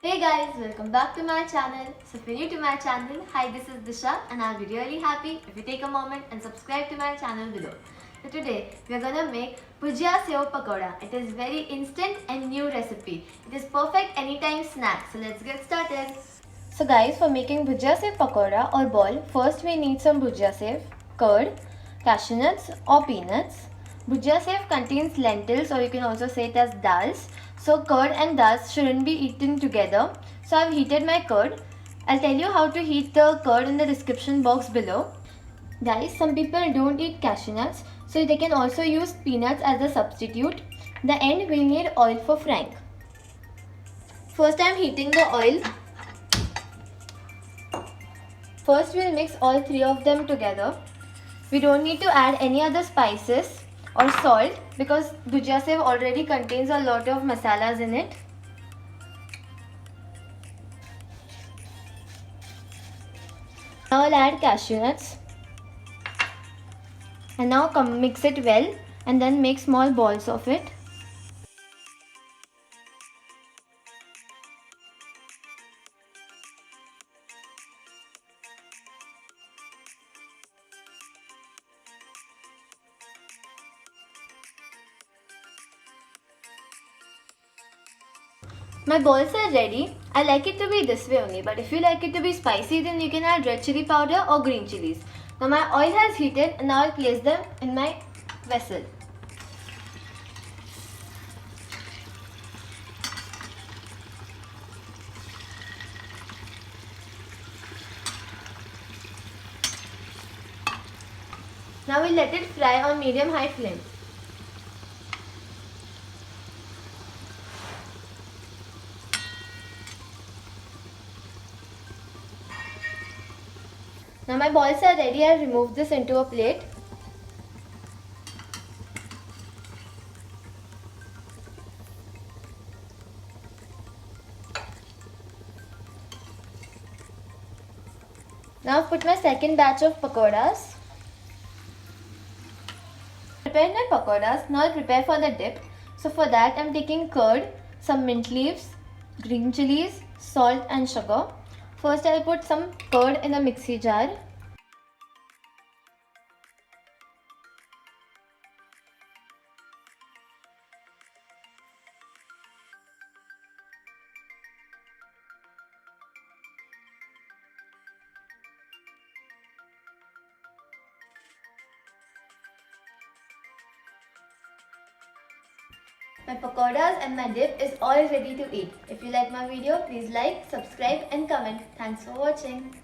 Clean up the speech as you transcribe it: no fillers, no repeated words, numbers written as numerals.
Hey guys, welcome back to my channel. So if you're new to my channel, hi, this is Disha and I'll be really happy if you take a moment and subscribe to my channel below. So today we are gonna make Bhujiya Sev Pakora. It is very instant and new recipe. It is perfect anytime snack. So let's get started. So guys, for making Bhujiya Sev Pakora or ball, first we need some Bhujiya Sev, curd, cashew nuts or peanuts. Bhujiya Sev contains lentils, or you can also say it as dals. So curd and dals shouldn't be eaten together. So I've heated my curd. I'll tell you how to heat the curd in the description box below. Guys, some people don't eat cashew nuts, so they can also use peanuts as a substitute. The end, we'll need oil for frying. First I'm heating the oil. First we'll mix all three of them together. We don't need to add any other spices or salt because Bhujiya Sev already contains a lot of masalas in it. Now I'll add cashew nuts and now mix it well and then make small balls of it. My balls are ready. I like it to be this way only, but if you like it to be spicy, then you can add red chili powder or green chilies. Now my oil has heated and now I'll place them in my vessel. Now we'll let it fry on medium-high flame. Now my balls are ready. I'll remove this into a plate. Now I've put my second batch of pakoras. Prepared my pakoras. Now I'll prepare for the dip. So for that I'm taking curd, some mint leaves, green chilies, salt and sugar. First I'll put some curd in a mixie jar. My pakoras and my dip is all ready to eat. If you like my video, please like, subscribe and comment. Thanks for watching.